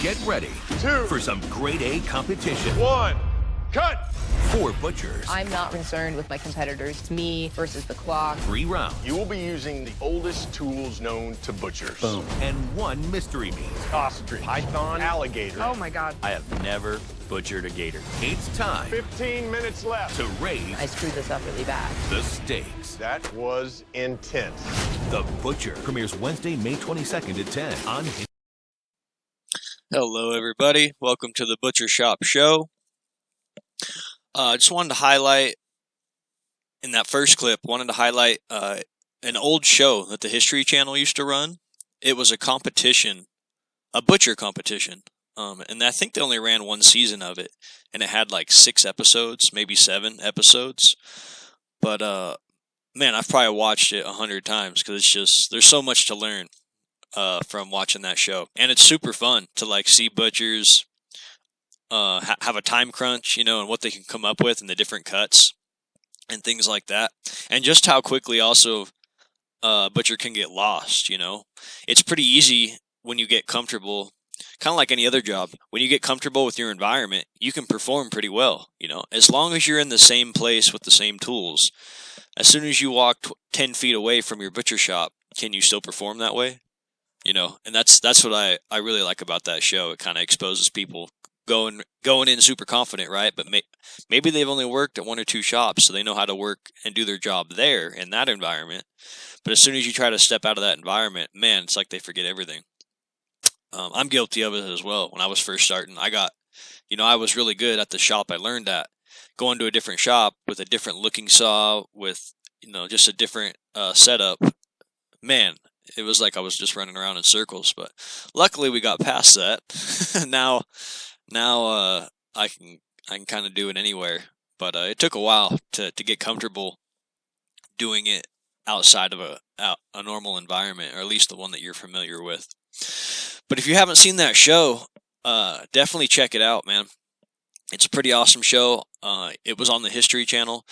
Get ready 2 for some grade A competition. 1, cut! 4 butchers. I'm not concerned with my competitors. It's me versus the clock. 3 rounds. You will be using the oldest tools known to butchers. Boom. And 1 mystery meat. Ostrich, python, alligator. Oh my God. I have never butchered a gator. It's time 15 minutes left. to raise I screwed this up really bad. the stakes. That was intense. The Butcher premieres Wednesday, May 22nd at 10 on Hello, everybody. Welcome to the Butcher Shop Show. I just wanted to highlight, in that first clip, an old show that the History Channel used to run. It was a competition, a butcher competition, and I think they only ran 1 season of it, and it had like 6 episodes, maybe 7 episodes. But man, I've probably watched it 100 times because it's just there's so much to learn from watching that show, and it's super fun to like see butchers have a time crunch, and what they can come up with and the different cuts and things like that, and just how quickly also butcher can get lost. It's pretty easy when you get comfortable, kind of like any other job. When you get comfortable with your environment, you can perform pretty well. As long as you're in the same place with the same tools. As soon as you walk 10 feet away from your butcher shop, can you still perform that way? And that's what I really like about that show. It kind of exposes people going in super confident, right? But maybe they've only worked at 1 or 2 shops, so they know how to work and do their job there in that environment. But as soon as you try to step out of that environment, man, it's like they forget everything. I'm guilty of it as well. When I was first starting, I was really good at the shop I learned at. Going to a different shop with a different looking saw, with just a different setup, man, it was like I was just running around in circles. But luckily we got past that. now I can kind of do it anywhere. But it took a while to get comfortable doing it outside of a normal environment, or at least the one that you're familiar with. But if you haven't seen that show, definitely check it out, man. It's a pretty awesome show. It was on the History Channel.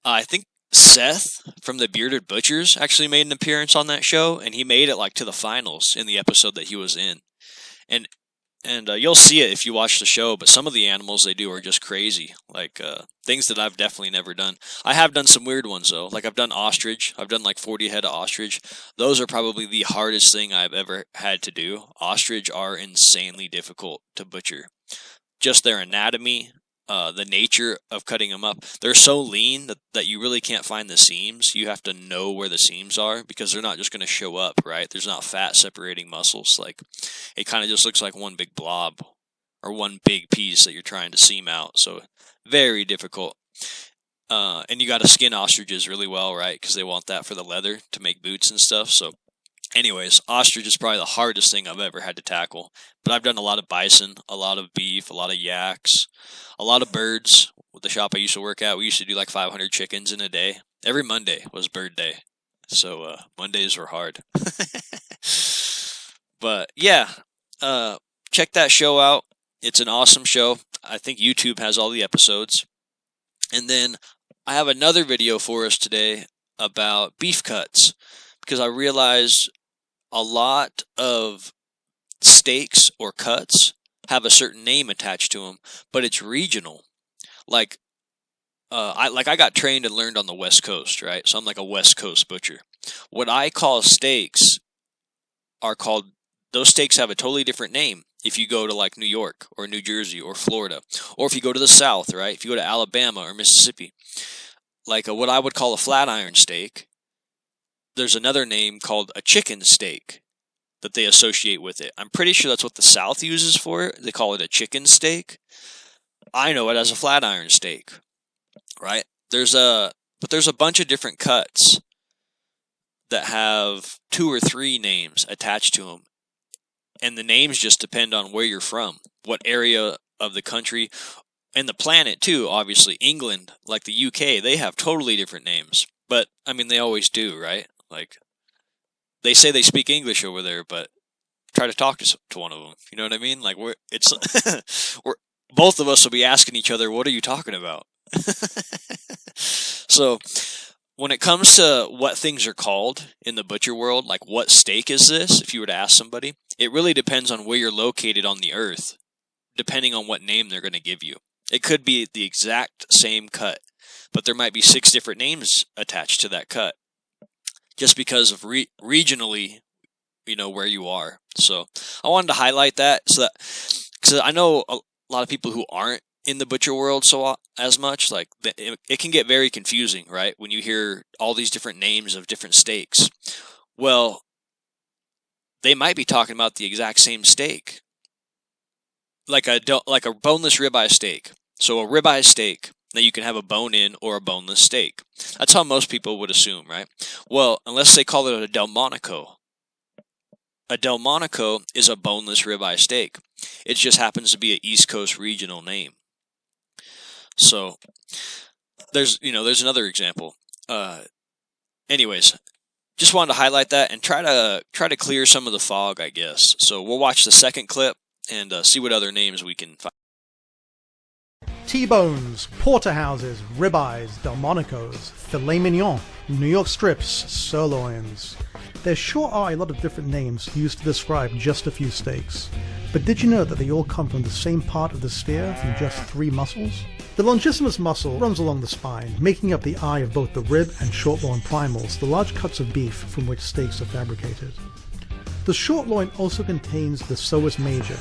I think Seth from the Bearded Butchers actually made an appearance on that show, and he made it like to the finals in the episode that he was in. And you'll see it if you watch the show, but some of the animals they do are just crazy, like things that I've definitely never done. I have done some weird ones, though. Like I've done ostrich. I've done like 40 head of ostrich. Those are probably the hardest thing I've ever had to do. Ostrich are insanely difficult to butcher. Just their anatomy, the nature of cutting them up. They're so lean that you really can't find the seams. You have to know where the seams are, because they're not just going to show up, right? There's not fat separating muscles. Like, it kind of just looks like one big blob or one big piece that you're trying to seam out. So very difficult. And you got to skin ostriches really well, right? Because they want that for the leather to make boots and stuff. So anyways, ostrich is probably the hardest thing I've ever had to tackle. But I've done a lot of bison, a lot of beef, a lot of yaks, a lot of birds. With the shop I used to work at, we used to do like 500 chickens in a day. Every Monday was bird day. So Mondays were hard. But yeah, check that show out. It's an awesome show. I think YouTube has all the episodes. And then I have another video for us today about beef cuts, because I realized a lot of steaks or cuts have a certain name attached to them, but it's regional. Like, I got trained and learned on the West Coast, right? So I'm like a West Coast butcher. What I call steaks those steaks have a totally different name if you go to like New York or New Jersey or Florida, or if you go to the South, right? If you go to Alabama or Mississippi, like what I would call a flat iron steak, there's another name called a chicken steak that they associate with it. I'm pretty sure that's what the South uses for it. They call it a chicken steak. I know it as a flat iron steak, right? But there's a bunch of different cuts that have 2 or 3 names attached to them. And the names just depend on where you're from, what area of the country, and the planet too, obviously. England, like the UK, they have totally different names. But, I mean, they always do, right? Like, they say they speak English over there, but try to talk to one of them. You know what I mean? Like, we're both of us will be asking each other, what are you talking about? So, when it comes to what things are called in the butcher world, like what steak is this, if you were to ask somebody, it really depends on where you're located on the earth, depending on what name they're going to give you. It could be the exact same cut, but there might be 6 different names attached to that cut, just because of regionally, where you are. So I wanted to highlight that, because I know a lot of people who aren't in the butcher world as much, like it can get very confusing, right? When you hear all these different names of different steaks. Well, they might be talking about the exact same steak, like a boneless ribeye steak. So a ribeye steak, that you can have a bone in or a boneless steak. That's how most people would assume, right? Well, unless they call it a Delmonico. A Delmonico is a boneless ribeye steak. It just happens to be an East Coast regional name. So there's another example. Anyways, just wanted to highlight that and try to clear some of the fog, I guess. So we'll watch the second clip and see what other names we can find. T-bones, porterhouses, ribeyes, Delmonicos, filet mignon, New York strips, sirloins. There sure are a lot of different names used to describe just a few steaks. But did you know that they all come from the same part of the steer from just 3 muscles? The longissimus muscle runs along the spine, making up the eye of both the rib and short loin primals, the large cuts of beef from which steaks are fabricated. The short loin also contains the psoas major,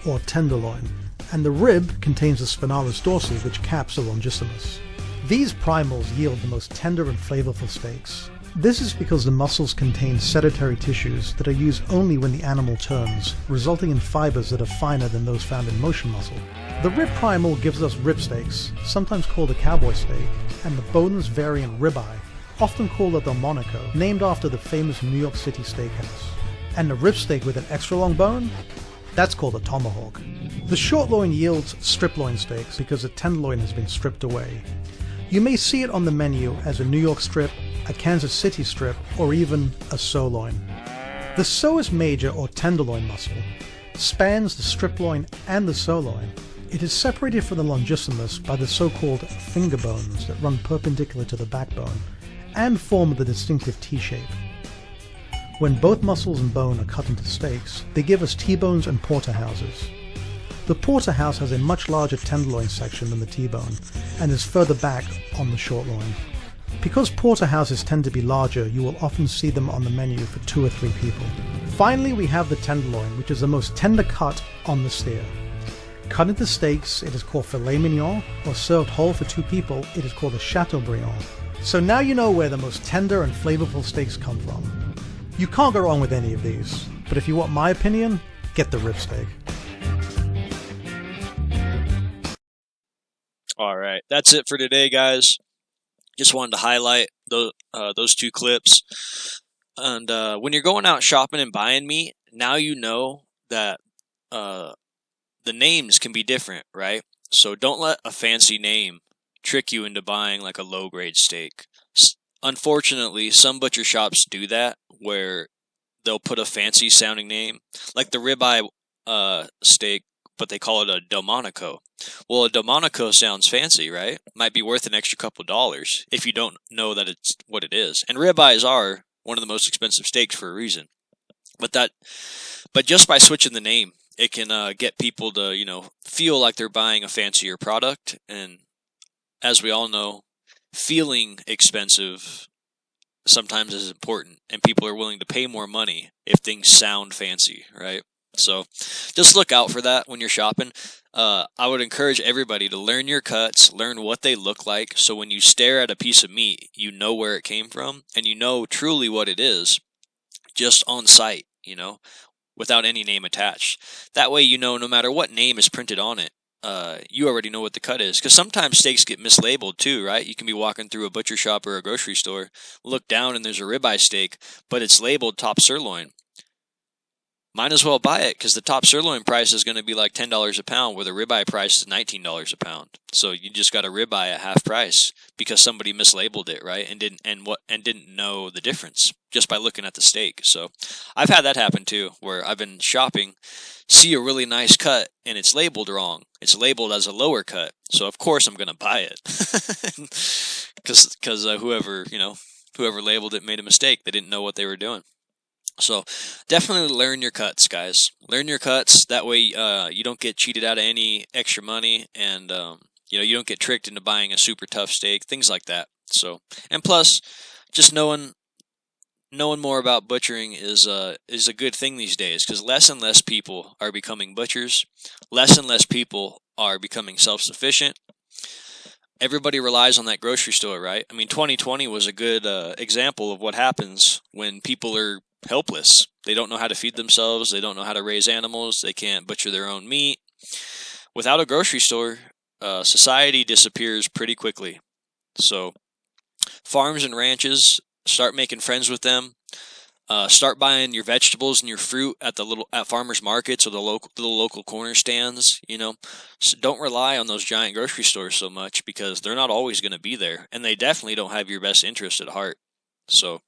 or tenderloin, and the rib contains the spinalis dorsi, which caps the longissimus. These primals yield the most tender and flavorful steaks. This is because the muscles contain sedentary tissues that are used only when the animal turns, resulting in fibers that are finer than those found in motion muscle. The rib primal gives us rib steaks, sometimes called a cowboy steak, and the boneless variant ribeye, often called a Delmonico, named after the famous New York City steakhouse. And the rib steak with an extra long bone? That's called a tomahawk. The short loin yields strip loin steaks because the tenderloin has been stripped away. You may see it on the menu as a New York strip, a Kansas City strip, or even a sirloin. The psoas major, or tenderloin muscle, spans the strip loin and the sirloin. It is separated from the longissimus by the so-called finger bones that run perpendicular to the backbone and form the distinctive T-shape. When both muscles and bone are cut into steaks, they give us T-bones and porterhouses. The porterhouse has a much larger tenderloin section than the T-bone and is further back on the short loin. Because porterhouses tend to be larger, you will often see them on the menu for 2 or 3 people. Finally, we have the tenderloin, which is the most tender cut on the steer. Cut into steaks, it is called filet mignon, or served whole for 2 people, it is called a chateaubriand. So now you know where the most tender and flavorful steaks come from. You can't go wrong with any of these, but if you want my opinion, get the rib steak. Alright, that's it for today, guys. Just wanted to highlight those 2 clips. And when you're going out shopping and buying meat, now you know that the names can be different, right? So don't let a fancy name trick you into buying like a low-grade steak. Unfortunately, some butcher shops do that, where they'll put a fancy-sounding name, like the ribeye steak, but they call it a Delmonico. Well, a Delmonico sounds fancy, right? Might be worth an extra couple dollars if you don't know that it's what it is. And ribeyes are one of the most expensive steaks for a reason. But just by switching the name, it can get people to, feel like they're buying a fancier product. And as we all know, feeling expensive sometimes is important, and people are willing to pay more money if things sound fancy, right? So just look out for that when you're shopping. I would encourage everybody to learn your cuts, learn what they look like, so when you stare at a piece of meat, you know where it came from, and you know truly what it is, just on sight, without any name attached. That way no matter what name is printed on it, you already know what the cut is. Because sometimes steaks get mislabeled too, right? You can be walking through a butcher shop or a grocery store, look down and there's a ribeye steak, but it's labeled top sirloin. might as well buy it because the top sirloin price is going to be like $10 a pound, where the ribeye price is $19 a pound. So you just got a ribeye at half price because somebody mislabeled it, right? And didn't know the difference just by looking at the steak. So I've had that happen too, where I've been shopping, see a really nice cut, and it's labeled wrong. It's labeled as a lower cut, so of course I'm going to buy it because whoever labeled it made a mistake. They didn't know what they were doing. So definitely learn your cuts, guys. Learn your cuts. That way you don't get cheated out of any extra money, and you don't get tricked into buying a super tough steak, things like that. So, and plus, just knowing more about butchering is a good thing these days, because less and less people are becoming butchers. Less and less people are becoming self-sufficient. Everybody relies on that grocery store, right? I mean, 2020 was a good example of what happens when people are helpless. They don't know how to feed themselves. They don't know how to raise animals. They can't butcher their own meat. Without a grocery store, society disappears pretty quickly. So farms and ranches, start making friends with them. Start buying your vegetables and your fruit at farmers markets or the local corner stands. So don't rely on those giant grocery stores so much, because they're not always going to be there, and they definitely don't have your best interest at heart. So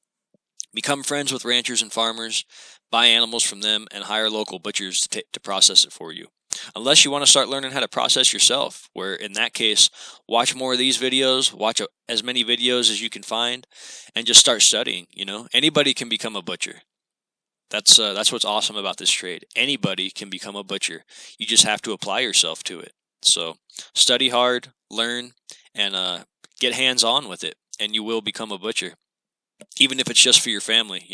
become friends with ranchers and farmers, buy animals from them, and hire local butchers to process it for you. Unless you want to start learning how to process yourself, where in that case, watch more of these videos, watch as many videos as you can find, and just start studying. Anybody can become a butcher. That's what's awesome about this trade. Anybody can become a butcher. You just have to apply yourself to it. So study hard, learn, and get hands-on with it, and you will become a butcher. Even if it's just for your family,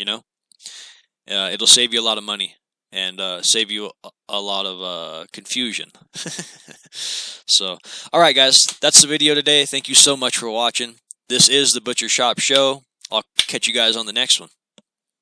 it'll save you a lot of money and save you a lot of confusion. So, all right, guys, that's the video today. Thank you so much for watching. This is the Butcher Shop Show. I'll catch you guys on the next one.